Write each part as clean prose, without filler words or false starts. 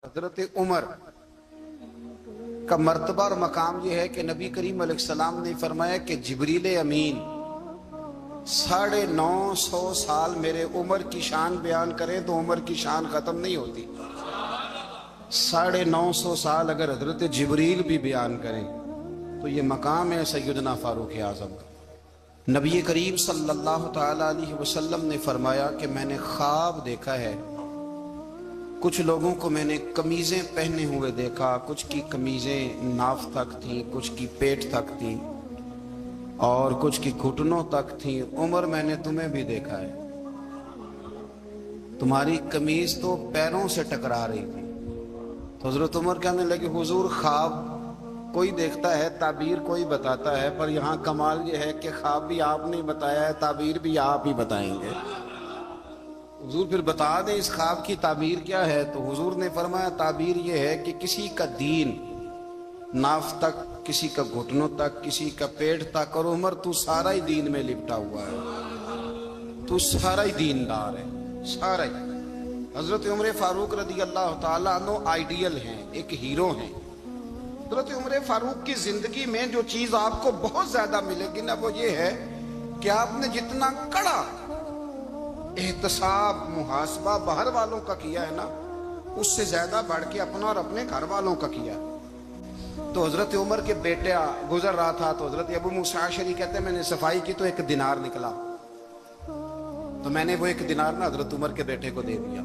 हजरत उमर का मर्तबा और मकाम यह है कि नबी करीम अलैहिस्सलाम ने फरमाया कि जिब्रील अमीन 950 साल मेरे उमर की शान बयान करें तो उमर की शान खत्म नहीं होती। 950 साल अगर हजरत जिब्रील भी बयान करें तो ये मकाम है सैयदना फारूक आजम का। नबी करीम सल्लल्लाहु ताला अलैहि वसल्लम ने फरमाया कि मैंने ख्वाब देखा है, कुछ लोगों को मैंने कमीजें पहने हुए देखा, कुछ की कमीजें नाफ तक थी, कुछ की पेट तक थी और कुछ की घुटनों तक थी। उमर मैंने तुम्हें भी देखा है, तुम्हारी कमीज तो पैरों से टकरा रही थी। तो हजरत उमर कहने लगे हुजूर ख्वाब कोई देखता है, ताबीर कोई बताता है, पर यहाँ कमाल ये है कि ख्वाब भी आप नहीं बताया है, ताबीर भी आप ही बताएंगे। हुजूर फिर बता दें इस ख्वाब की ताबीर क्या है। तो हुजूर ने फरमाया ताबीर ये है कि किसी का दीन नाफ तक, किसी का घुटनों तक, किसी का पेट तक, और उमर तू सारा ही दीन में लिपटा हुआ है, तू सारा ही दीनदार है, सारा ही। हजरत उमर फारूक रदी अल्लाह ताला अन्हु आइडियल हैं, एक हीरो हैं। हजरत उमर फारूक की जिंदगी में जो चीज आपको बहुत ज्यादा मिलेगी ना, वो ये है कि आपने जितना कड़ा एहतसाब मुहासबा बाहर वालों का किया है ना, उससे ज्यादा बढ़ के अपना और अपने घर वालों का किया। तो हजरत उमर के बेटा गुजर रहा था, तो हजरत अबू मूसा अशअरी कहते हैं मैंने सफाई की तो 1 दिनार निकला, तो मैंने वो 1 दिनार ना हजरत उमर के बेटे को दे दिया।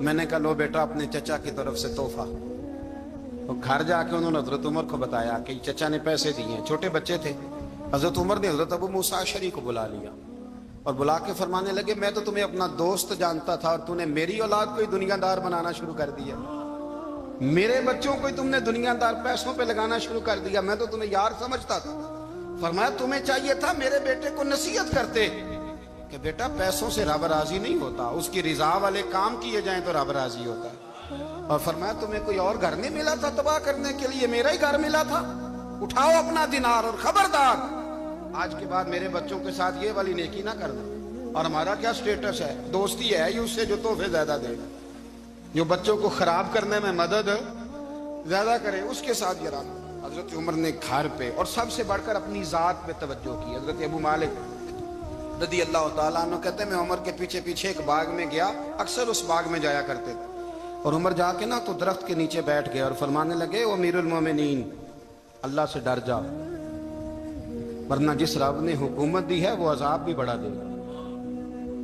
मैंने कहा लो बेटा अपने चचा की तरफ से तोहफा। तो घर जाके उन्होंने हजरत उमर को बताया कि चचा ने पैसे दिए, छोटे बच्चे थे। हजरत उमर ने हजरत अबू मूसा अशअरी को बुला लिया और बुला के फरमाने लगे मैं तो तुम्हें अपना दोस्त जानता था और तूने मेरी औलाद को ही दुनियादार बनाना शुरू कर दिया, मेरे बच्चों को ही तुमने दुनियादार पैसों पे लगाना शुरू कर दिया, मैं तो तुम्हें यार समझता था। फरमाया तुम्हें चाहिए था मेरे बेटे को नसीहत करते कि बेटा पैसों से रब राजी नहीं होता, उसकी रिजा वाले काम किए जाएं तो रब राजी होता है। और फरमाया तुम्हें कोई और घर नहीं मिला था तबाह करने के लिए, मेरा ही घर मिला था, उठाओ अपना दिनार और खबरदार आज के बाद मेरे बच्चों के साथ ये वाली नेकी ना करना। और हमारा क्या स्टेटस है, दोस्ती है ही उससे जो तोहफे ज्यादा दे, जो बच्चों को खराब करने में मदद ज्यादा करे, उसके साथ ये रहा। हजरत उमर ने घर पे और सबसे बढ़कर अपनी जात पे तवज्जो की। हजरत अबू मालिक रदी अल्लाह ताला अन्हु कहते हैं मैं उमर के पीछे पीछे एक बाग में गया, अक्सर उस बाग में जाया करते थे, और उमर जाके ना तो दरख्त के नीचे बैठ गए और फरमाने लगे ओ अमीरुल मोमिनीन अल्लाह से डर जा, वरना जिस रब ने हुकूमत दी है वो अजाब भी बढ़ा देगा,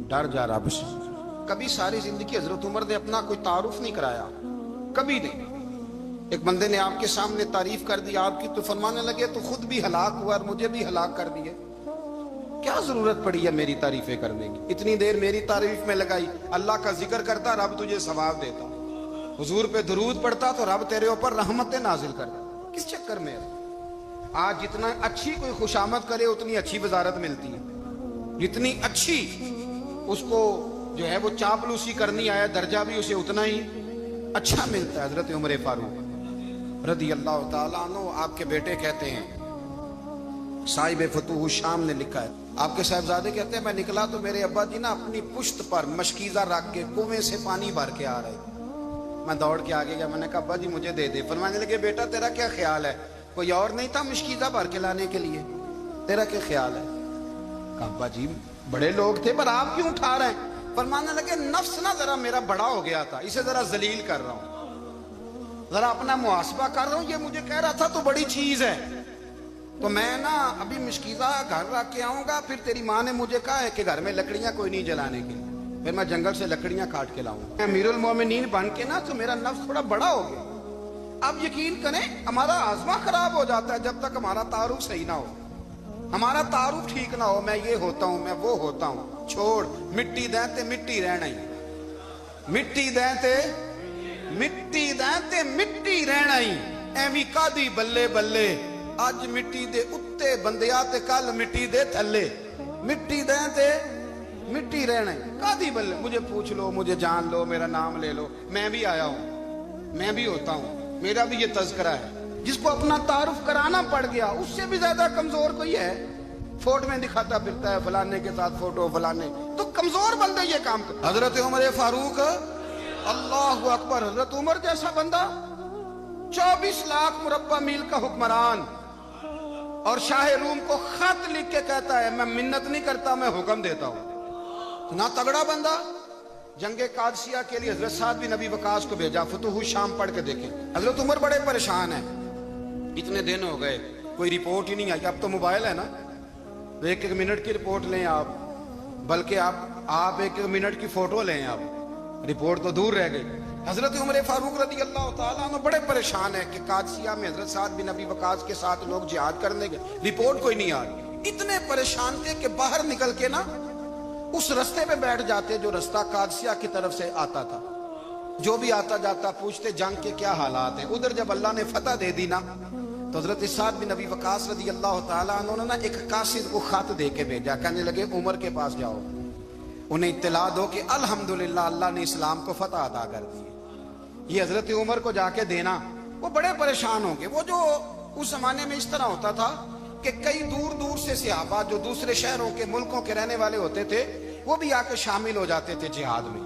डर जा रब से। कभी सारी जिंदगी हजरत उमर ने अपना कोई तारुफ नहीं कराया, कभी नहीं। एक बंदे ने आपके सामने तारीफ कर दी आपकी, तो फरमाने लगे तो खुद भी हलाक हुआ और मुझे भी हलाक कर दिए, क्या जरूरत पड़ी है मेरी तारीफें करने की, इतनी देर मेरी तारीफ में लगाई, अल्लाह का जिक्र करता रब तुझे सवाब देता, हुजूर पे दुरूद पढ़ता तो रब तेरे ऊपर रहमतें नाजिल करता, किस चक्कर में है? आज जितना अच्छी कोई खुशामद करे उतनी अच्छी वजारत मिलती है, जितनी अच्छी उसको जो है वो चापलूसी करनी आया दर्जा भी उसे उतना ही अच्छा मिलता है। हजरत उमर फारूक रदी अल्लाह ताला अन्हु आपके बेटे कहते हैं, साहिब फतूह शाम ने लिखा है, आपके साहिबजादे कहते हैं मैं निकला तो मेरे अब्बा जी ना अपनी पुश्त पर मशकीजा रख के कुएं से पानी भर के आ रहे, मैं दौड़ के आगे गया, मैंने कहा अब्बा जी मुझे दे दे। फरमाने लगे बेटा तेरा क्या ख्याल है, कोई और नहीं था मशकीजा भर के लाने के लिए, तेरा क्या ख्याल है? कहा अब्बा जी बड़े लोग थे पर आप क्यों उठा रहे हैं? फरमाने लगे नफ्स ना जरा मेरा बड़ा हो गया था, इसे जरा जलील कर रहा हूं, जरा अपना मुहासबा कर रहा हूं, ये मुझे कह रहा था तो बड़ी चीज है, तो मैं ना अभी मशकीजा घर रख के आऊंगा, फिर तेरी माँ ने मुझे कहा है कि घर में लकड़ियां कोई नहीं जलाने के लिए, फिर मैं जंगल से लकड़ियां काट के लाऊंगा। अमीरुल मोमिनीन बन के ना तो मेरा नफ्स थोड़ा बड़ा हो गया। अब यकीन करें हमारा आजमा खराब हो जाता है जब तक हमारा तारुफ सही ना हो, हमारा तारुफ ठीक ना हो, मैं ये होता हूं मैं वो होता हूं, छोड़ मिट्टी देते मिट्टी रहना ही, मिट्टी देते मिट्टी देते मिट्टी रहना ही, एवी कादी बल्ले बल्ले अज मिट्टी दे उत्ते बंदिया ते कल मिट्टी दे थल्ले, मिट्टी देते मिट्टी रहना ही, कादी बल्ले, मुझे पूछ लो मुझे जान लो मेरा नाम ले लो, मैं भी आया हूं, मैं भी होता हूं, मेरा भी ये तज़किरा है। जिसको अपना तारुफ कराना पड़ गया उससे भी ज्यादा कमजोर कोई है, फोटो में दिखाता फिरता है फलाने के साथ फोटो फलाने, तो कमजोर बंदा ये काम कर। हजरत उमर फारूक अल्लाह अकबर। हजरत उमर जैसा बंदा, 24 लाख मुरब्बा मील का हुक्मरान, और शाह रूम को खत लिख के कहता है मैं मिन्नत नहीं करता, मैं हुक्म देता हूं। ना तगड़ा बंदा। जंगे कादसिया के लिए हजरत साद बिन नबी वकास को भेजा, फतुह शाम पढ़ के देखें। हजरत उमर बड़े परेशान हैं, इतने दिन हो गए कोई रिपोर्ट ही नहीं आई। अब तो मोबाइल है ना, तो एक एक मिनट की रिपोर्ट लें आप, बल्कि आप एक एक मिनट की फोटो लें आप, रिपोर्ट तो दूर रह गई। हजरत उमर फारूक रदी अल्लाह ताला अन्हु बड़े परेशान है कि कादसिया में हजरत साद बिन नबी वकास के साथ लोग जिहाद करने गए, रिपोर्ट कोई नहीं आ रही। इतने परेशान थे कि बाहर निकल के ना उस रास्ते पे बैठ जाते जो रास्ता कादसिया की तरफ से आता था। जो भी आता जाता पूछते जंग के क्या हालात है। उधर जब अल्लाह ने फतह दे दी ना, तो हजरत साद बिन नबी वकास रदी अल्लाह ताला अन्हु ने एक कासिद को खत दे के भेजा, कहने लगे उमर के पास जाओ, उन्हें इत्तला दो कि अल्हम्दुलिल्लाह अल्लाह ने इस्लाम को फतह अता कर दी। ये हजरत उमर को जाके देना। वो बड़े परेशान होंगे। वो जो उस जमाने में इस तरह होता था कि कई दूर दूर से सहाबा जो दूसरे शहरों के मुल्कों के रहने वाले होते थे, वो भी आके शामिल हो जाते थे जिहाद में।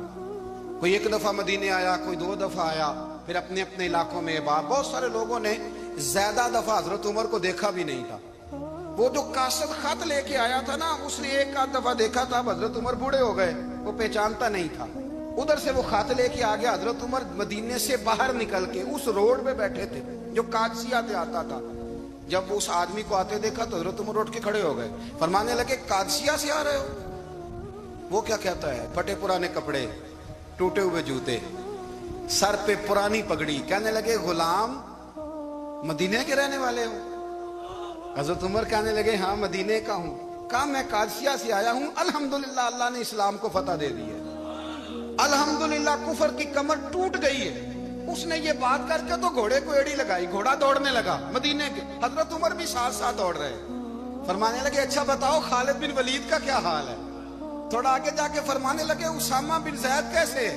कोई एक दफा मदीने आया, कोई 2 दफा आया, फिर अपने अपने इलाकों में। बहुत सारे लोगों ने ज्यादा दफा हजरत उमर को देखा भी नहीं था। वो जो कासद खत लेके आया था ना, उसने एक आध दफा देखा था, हजरत उमर बूढ़े हो गए, वो पहचानता नहीं था। उधर से वो खत लेके आ गया। हजरत उमर मदीने से बाहर निकल के उस रोड पे बैठे थे जो कादसिया से आता था। जब उस आदमी को आते देखा तो हजरत उमर उठ के खड़े हो गए, फरमाने लगे कादसिया से आ रहे हो? वो क्या कहता है? फटे पुराने कपड़े, टूटे हुए जूते, सर पे पुरानी पगड़ी। कहने लगे गुलाम मदीने के रहने वाले हो? हजरत उमर कहने लगे हाँ मदीने का हूं। कहा मैं कादसिया से आया हूं, अल्हम्दुलिल्लाह अल्लाह ने इस्लाम को फतह दे दी है, अल्हम्दुलिल्लाह कुफर की कमर टूट गई है। उसने ये बात करके तो घोड़े को एड़ी लगाई, घोड़ा दौड़ने लगा मदीने के। हजरत उमर भी साथ साथ दौड़ रहे। फरमाने लगे अच्छा बताओ खालिद बिन वलीद का क्या हाल है? थोड़ा आगे जाके फरमाने लगे उसामा बिन ज़ैद कैसे है?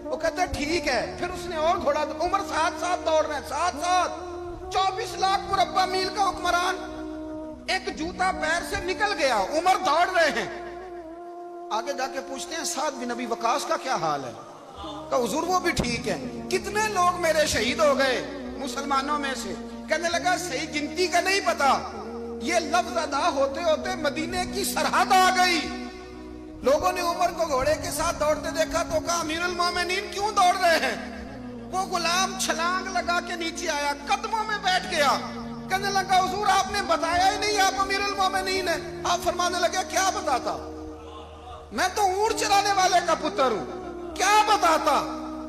वो कहते ठीक है। फिर उसने और घोड़ा, उमर साथ साथ दौड़ रहे हैं, साथ साथ। 24 लाख मुरब्बा मील का हुक्मरान, एक जूता पैर से निकल गया, उमर दौड़ रहे हैं। आगे जाके पूछते हैं साद बिन नबी वकास का क्या हाल है? तो हुजूर वो भी ठीक है। कितने लोग मेरे शहीद हो गए मुसलमानों में से? कहने लगा सही गिनती का नहीं पता, ये लफ्ज अदा होते होते मदीने की सरहद आ गई। लोगों ने उमर को घोड़े के साथ दौड़ते देखा तो कहा अमीरुल मोमिनीन क्यों दौड़ रहे हैं? वो गुलाम छलांग लगा के नीचे आया, कदमों में बैठ गया। कहने लगा हुजूर आपने बताया ही नहीं आप अमीरुल मोमिनीन है। आप फरमाने लगे क्या बताता? मैं तो ऊंट चलाने वाले का पुत्र हूं, क्या बताता?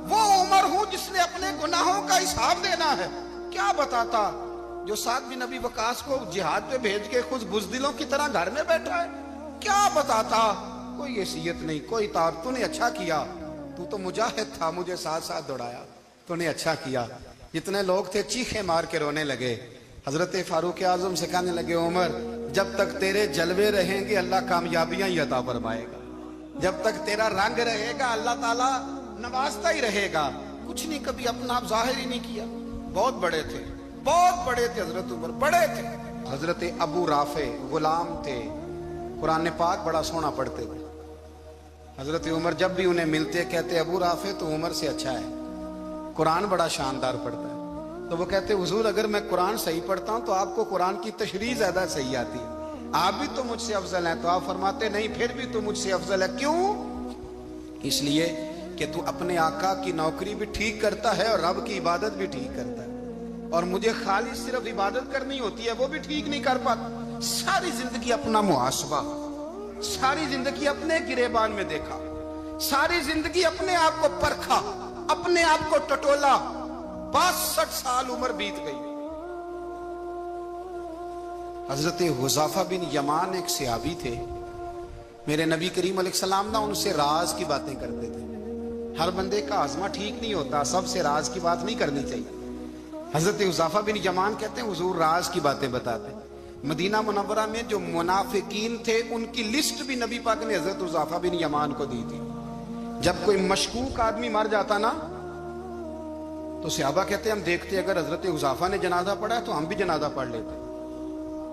वो उमर हूं जिसने अपने गुनाहों का हिसाब देना है। क्या बताता? जो साद बिन नबी वकास को जिहाद पे भेज के खुद बुज़दिलों की तरह घर में बैठा है। क्या बताता? कोई हैसियत नहीं, कोई तार। तूने अच्छा किया, तू तो मुजाहिद था, मुझे साथ साथ दौड़ाया, तूने अच्छा किया। जितने लोग थे चीखे मार के रोने लगे। हजरत फारूक आजम से कहने लगे उमर जब तक तेरे जलवे रहेंगे अल्लाह कामयाबियां ही अता फरमाएगा, जब तक तेरा रंग रहेगा अल्लाह ताला नवाजता ही रहेगा। कुछ नहीं, कभी अपना आप जाहिर ही नहीं किया। बहुत बड़े थे, बहुत बड़े थे हजरत उमर, बड़े थे। हजरत अबू राफे गुलाम थे, कुरान पाक बड़ा सोना पढ़ते थे। हजरत उमर जब भी उन्हें मिलते कहते अबू राफे तो उमर से अच्छा है, कुरान बड़ा शानदार पढ़ता है। तो वो कहते हुजूर अगर मैं कुरान सही पढ़ता हूं तो आपको कुरान की तशरीह ज्यादा सही आती है, आप भी तो मुझसे अफजल हैं। तो आप फरमाते नहीं फिर भी तो मुझसे अफजल है। क्यों? इसलिए कि तू अपने आका की नौकरी भी ठीक करता है और रब की इबादत भी ठीक करता है, और मुझे खाली सिर्फ इबादत करनी होती है वो भी ठीक नहीं कर पाता। सारी जिंदगी अपना मुहासबा, सारी जिंदगी अपने गिरेबान में देखा, सारी जिंदगी अपने आप को परखा, अपने आप को टटोला। 62 साल उम्र बीत गई। हजरत हुज़ाफा बिन यमान एक सहाबी थे, मेरे नबी करीम अलैहिस्सलाम ना उनसे राज की बातें करते थे। हर बंदे का आज़मा ठीक नहीं होता, सबसे राज की बात नहीं करनी चाहिए। हजरत हुज़ाफा बिन यमान कहते हैं हुजूर राज की बातें बताते। मदीना मुनव्वरा में जो मुनाफिकीन थे उनकी लिस्ट भी नबी पाक ने हजरत हुज़ाफा बिन यमान को दी थी। जब कोई मशकूक आदमी मर जाता ना तो सहाबा कहते हम देखते अगर हजरत हुज़ाफा ने जनाजा पढ़ा तो हम भी जनाजा पढ़ लेते।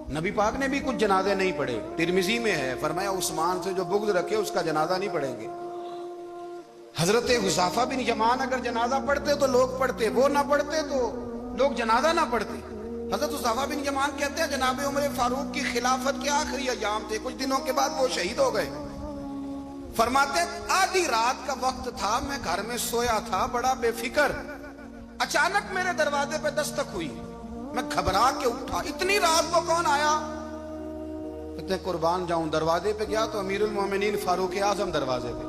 नबी पाक ने भी कुछ जनाजे नहीं पढ़े, तिरमिजी में है, फरमाया उस्मान से जो बुग़्ज़ रखे उसका जनाजा नहीं पढ़ेंगे। حضرت حذیفہ بن یمان اگر جنازہ پڑھتے تو لوگ پڑھتے، وہ نہ پڑھتے تو لوگ جنازہ نہ پڑھتے۔ حضرت حذیفہ بن یمان کہتے ہیں جناب عمر فاروق کی خلافت کے آخری ایام تھے، کچھ دنوں کے بعد وہ شہید ہو گئے۔ فرماتے آدھی رات کا وقت تھا، میں گھر میں سویا تھا بڑا بے فکر، اچانک میرے دروازے پہ دستک ہوئی، میں گھبرا کے اٹھا، اتنی رات کو کون آیا؟ کہتے ہیں قربان جاؤں، دروازے پہ گیا تو امیر المومنین فاروق اعظم دروازے پہ۔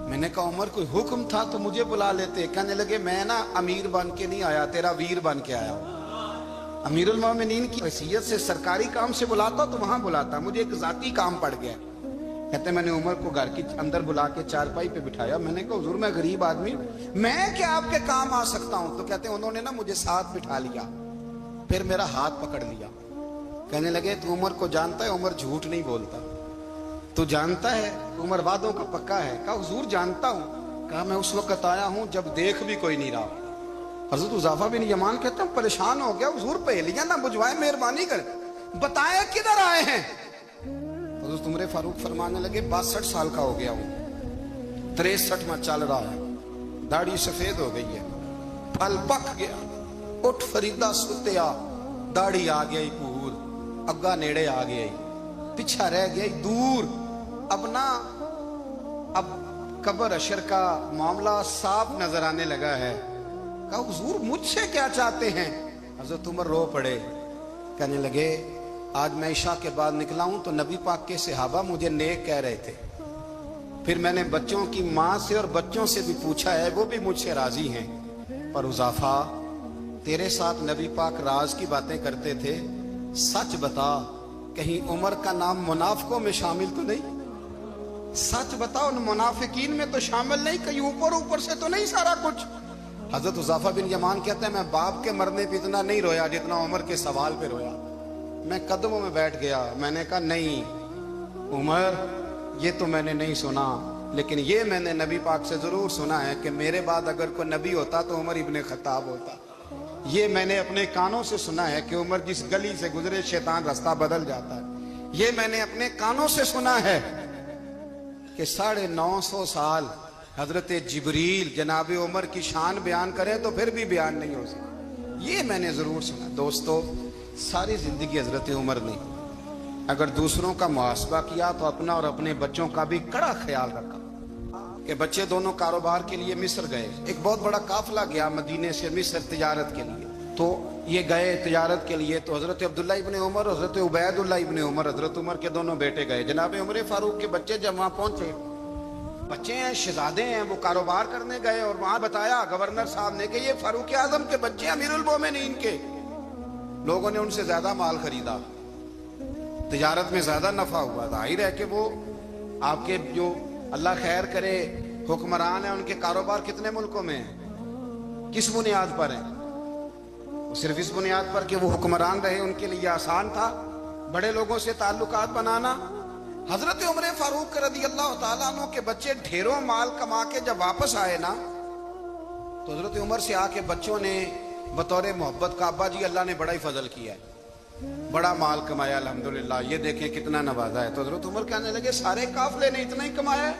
میں نے کہا عمر کوئی حکم تھا تو مجھے بلا لیتے۔ کہنے لگے میں نا امیر بن کے نہیں آیا، تیرا ویر بن کے آیا ہوں۔ امیر المومنین کی حیثیت سے سرکاری کام سے بلاتا تو وہاں بلاتا، مجھے ایک ذاتی کام پڑ گیا۔ کہتے ہیں میں نے عمر کو گھر کی اندر بلا کے چارپائی پہ بٹھایا، میں نے کہا حضور میں غریب آدمی میں کیا آپ کے کام آ سکتا ہوں؟ تو کہتے ہیں انہوں نے نا مجھے ساتھ بٹھا لیا، پھر میرا ہاتھ پکڑ لیا، کہنے لگے تو عمر کو جانتا ہے؟ عمر جھوٹ نہیں بولتا، تو جانتا ہے عمر وعدوں کا پکا ہے؟ کہا حضور جانتا ہوں۔ کہا میں اس وقت آیا ہوں جب دیکھ بھی کوئی نہیں رہا۔ حضرت حذیفہ بن یمان کہتے ہیں پریشان ہو گیا، حضور پہلیاں نہ بجھوائے، مہربانی کر بتائیں کدھر آئے ہیں؟ حضرت عمر فاروق فرمانے لگے 62 سال کا ہو گیا ہوں، 63 میں چل رہا ہے، داڑھی سفید ہو گئی ہے، پھل پک گیا، اٹھ فریدہ ستیا، داڑھی آ گئی پور، اگا نیڑے آ گئی، پیچھا رہ گئی دور، اب نا اب قبر اشر کا معاملہ صاف نظر آنے لگا ہے۔ کہا حضور مجھ سے کیا چاہتے ہیں؟ حضرت عمر رو پڑے، کہنے لگے آج میں عشاء کے بعد نکلا ہوں تو نبی پاک کے صحابہ مجھے نیک کہہ رہے تھے، پھر میں نے بچوں کی ماں سے اور بچوں سے بھی پوچھا ہے، وہ بھی مجھ سے راضی ہیں، پر حذیفہ تیرے ساتھ نبی پاک راز کی باتیں کرتے تھے، سچ بتا کہیں عمر کا نام منافقوں میں شامل تو نہیں؟ سچ بتا ان منافقین میں تو شامل نہیں، کہیں اوپر سے تو نہیں سارا کچھ؟ حضرت حذیفہ بن یمان کہتے ہیں میں باپ کے مرنے پہ اتنا نہیں رویا جتنا عمر کے سوال پہ رویا۔ میں قدموں میں بیٹھ گیا، میں نے کہا نہیں عمر یہ تو میں نے نہیں سنا، لیکن یہ میں نے نبی پاک سے ضرور سنا ہے کہ میرے بعد اگر کوئی نبی ہوتا تو عمر ابن خطاب ہوتا۔ یہ میں نے اپنے کانوں سے سنا ہے کہ عمر جس گلی سے گزرے شیطان رستہ بدل جاتا ہے۔ یہ میں نے اپنے کانوں سے سنا ہے کہ 950 سال حضرت جبریل جناب عمر کی شان بیان کریں تو پھر بھی بیان نہیں ہو سکتا، یہ میں نے ضرور سنا۔ دوستو ساری زندگی حضرت عمر نے اگر دوسروں کا محاسبہ کیا تو اپنا اور اپنے بچوں کا بھی کڑا خیال رکھا کہ بچے دونوں کاروبار کے لیے مصر گئے، ایک بہت بڑا قافلہ گیا مدینے سے مصر تجارت کے لیے، تو یہ گئے تجارت کے لیے، تو حضرت عبداللہ ابن عمر، حضرت عبید اللہ ابن عمر، حضرت عمر کے دونوں بیٹے گئے۔ جناب عمر فاروق کے بچے جب وہاں پہنچے، بچے ہیں شہزادے ہیں، وہ کاروبار کرنے گئے، اور وہاں بتایا گورنر صاحب نے کہ یہ فاروق اعظم کے بچے امیر المومنین کے۔ لوگوں نے ان سے زیادہ مال خریدا، تجارت میں زیادہ نفع ہوا، ظاہر ہے کہ وہ آپ کے جو اللہ خیر کرے حکمران ہیں ان کے کاروبار کتنے ملکوں میں ہیں، کس بنیاد پر ہیں؟ صرف اس بنیاد پر کہ وہ حکمران رہے، ان کے لیے آسان تھا بڑے لوگوں سے تعلقات بنانا۔ حضرت عمر فاروق رضی اللہ تعالیٰ عنہ کے بچے ڈھیروں مال کما کے جب واپس آئے نا، تو حضرت عمر سے آ کے بچوں نے بطور محبت کا ابا جی اللہ نے بڑا ہی فضل کیا ہے، بڑا مال کمایا الحمدللہ، یہ دیکھیں کتنا نوازا ہے۔ تو حضرت عمر کہنے لگے سارے قافلے نے اتنا ہی کمایا ہے؟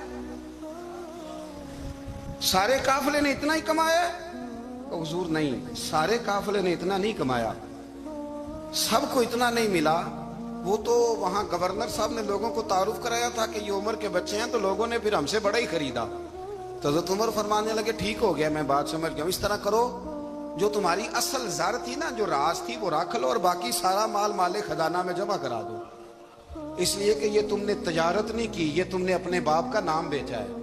سارے قافلے نے اتنا ہی کمایا ہے؟ حضور نہیں، سارے قافلے نے اتنا نہیں کمایا، سب کو اتنا نہیں ملا، وہ تو وہاں گورنر صاحب نے لوگوں کو تعارف کرایا تھا کہ یہ عمر کے بچے ہیں، تو لوگوں نے پھر ہم سے بڑا ہی خریدا۔ تو حضرت عمر فرمانے لگے ٹھیک ہو گیا، میں بات سمجھ گیا ہوں، اس طرح کرو جو تمہاری اصل زر تھی نا، جو راز تھی وہ رکھ لو، اور باقی سارا مال مال خزانہ میں جمع کرا دو، اس لیے کہ یہ تم نے تجارت نہیں کی، یہ تم نے اپنے باپ کا نام بیچا ہے،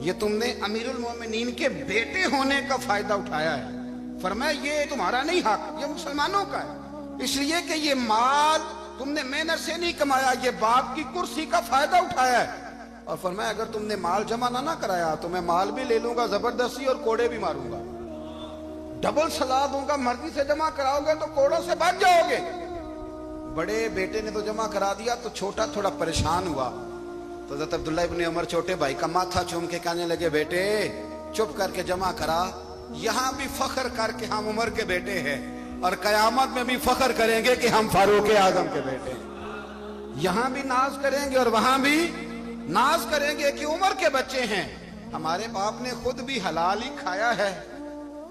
یہ تم نے امیر المومنین کے بیٹے ہونے کا فائدہ اٹھایا ہے۔ فرمایا یہ تمہارا نہیں حق، یہ مسلمانوں کا ہے، اس لیے کہ یہ مال تم نے محنت سے نہیں کمایا، یہ باپ کی کرسی کا فائدہ اٹھایا ہے۔ اور فرمایا اگر تم نے مال جمع نہ کرایا تو میں مال بھی لے لوں گا زبردستی اور کوڑے بھی ماروں گا، ڈبل سزا دوں گا، مرضی سے جمع کراؤ گے تو کوڑوں سے بچ جاؤ گے۔ بڑے بیٹے نے تو جمع کرا دیا، تو چھوٹا تھوڑا پریشان ہوا، تو حضرت عبداللہ ابن عمر چھوٹے بھائی کا ماتھا چوم کے کہنے لگے بیٹے چپ کر کے جمع کرا، یہاں بھی فخر کر کے ہم عمر کے بیٹے ہیں، اور قیامت میں بھی فخر کریں گے کہ ہم فاروق اعظم کے بیٹے ہیں، یہاں بھی ناز کریں گے اور وہاں بھی ناز کریں گے کہ عمر کے بچے ہیں۔ ہمارے باپ نے خود بھی حلال ہی کھایا ہے،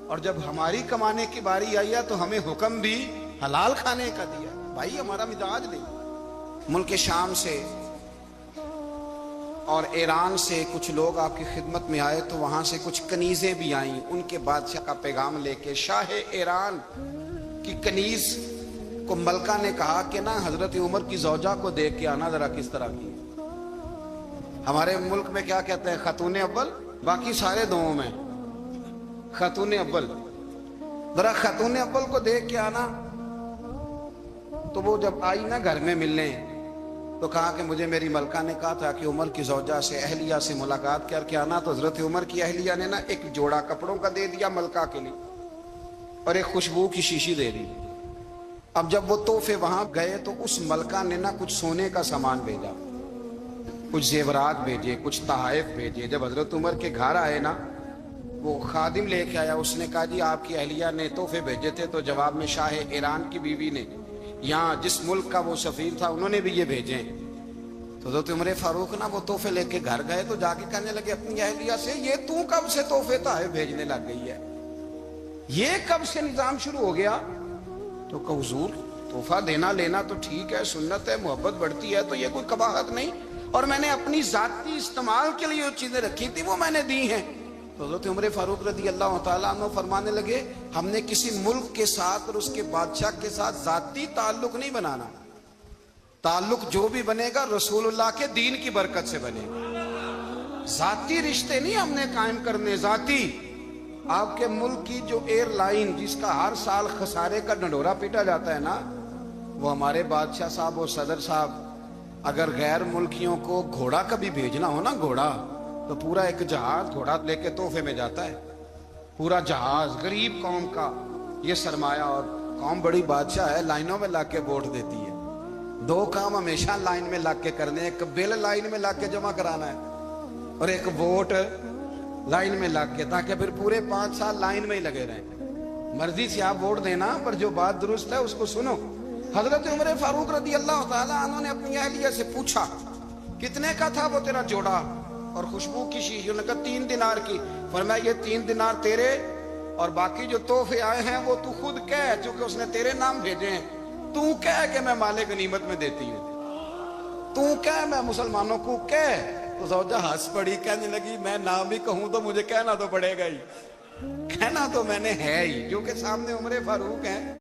اور جب ہماری کمانے کی باری آئی ہے تو ہمیں حکم بھی حلال کھانے کا دیا۔ بھائی ہمارا مزاج نہیں۔ ملک شام سے اور ایران سے کچھ لوگ آپ کی خدمت میں آئے، تو وہاں سے کچھ کنیزیں بھی آئیں، ان کے بادشاہ کا پیغام لے کے۔ شاہ ایران کی کنیز کو ملکہ نے کہا کہ نا حضرت عمر کی زوجہ کو دیکھ کے آنا ذرا کس طرح کی۔ ہمارے ملک میں کیا کہتے ہیں؟ خاتون اول، باقی سارے دوؤں میں خاتون اول۔ ذرا خاتون اول کو دیکھ کے آنا۔ تو وہ جب آئی نا گھر میں ملنے، تو کہا کہ مجھے میری ملکہ نے کہا تھا کہ عمر کی زوجہ سے، اہلیہ سے ملاقات کر کے آنا۔ تو حضرت عمر کی اہلیہ نے نا ایک جوڑا کپڑوں کا دے دیا ملکہ کے لیے، اور ایک خوشبو کی شیشی دے دی۔ اب جب وہ تحفے وہاں گئے تو اس ملکہ نے نا کچھ سونے کا سامان بھیجا، کچھ زیورات بھیجے، کچھ تحائف بھیجے۔ جب حضرت عمر کے گھر آئے نا، وہ خادم لے کے آیا، اس نے کہا جی آپ کی اہلیہ نے تحفے بھیجے تھے، تو جواب میں شاہ ایران کی بیوی نے، یہاں جس ملک کا وہ سفیر تھا، انہوں نے بھی یہ بھیجے۔ تو حضرت عمر فاروق نا وہ تحفے لے کے گھر گئے، تو جا کے کہنے لگے اپنی اہلیہ سے، یہ تو کب سے تحفے تحائف بھیجنے لگ گئی ہے؟ یہ کب سے نظام شروع ہو گیا؟ تو کہ حضور تحفہ دینا لینا تو ٹھیک ہے، سنت ہے، محبت بڑھتی ہے، تو یہ کوئی قباحت نہیں، اور میں نے اپنی ذاتی استعمال کے لیے جو چیزیں رکھی تھی وہ میں نے دی ہیں۔ تو حضرت عمر فاروق رضی اللہ تعالیٰ عنہ فرمانے لگے، ہم نے کسی ملک کے ساتھ اور اس کے بادشاہ کے ساتھ ذاتی تعلق نہیں بنانا، تعلق جو بھی بنے گا رسول اللہ کے دین کی برکت سے بنے گا۔ ذاتی رشتے نہیں ہم نے قائم کرنے، ذاتی۔ آپ کے ملک کی جو ایئر لائن جس کا ہر سال خسارے کا ڈنڈورا پیٹا جاتا ہے نا، وہ ہمارے بادشاہ صاحب اور صدر صاحب اگر غیر ملکیوں کو گھوڑا کبھی بھیجنا ہو نا، گھوڑا، تو پورا ایک جہاز گھوڑا لے کے تحفے میں جاتا ہے، پورا جہاز غریب قوم کا یہ سرمایہ۔ اور قوم بڑی بادشاہ ہے، لائنوں میں لا کے ووٹ دیتی ہے۔ دو کام ہمیشہ لائن میں لا کے کرنے، ایک بل لائن میں لا کے جمع کرانا ہے، اور ایک ووٹ لائن میں لا کے، تاکہ پھر پورے 5 سال لائن میں ہی لگے رہیں۔ مرضی سے آپ ووٹ دینا، پر جو بات درست ہے اس کو سنو۔ حضرت عمر فاروق رضی اللہ تعالیٰ عنہ نے اپنی اہلیہ سے پوچھا کتنے کا تھا وہ تیرا جوڑا اور خوشبو کی شیشی؟ انہوں نے کہا 3 دینار کی۔ فرمایا یہ 3 دینار تیرے، اور باقی جو تحفے آئے ہیں وہ تو خود کہہ، چونکہ اس نے تیرے نام بھیجے ہیں، تو کہہ کہ میں مال غنیمت میں دیتی ہوں، تو کہہ میں مسلمانوں کو کہہ۔ تو زوجہ ہنس پڑی، کہنے لگی میں نام بھی کہوں تو مجھے کہنا تو پڑے گا ہی، کہنا تو میں نے ہے ہی، کیونکہ سامنے عمر فاروق ہیں۔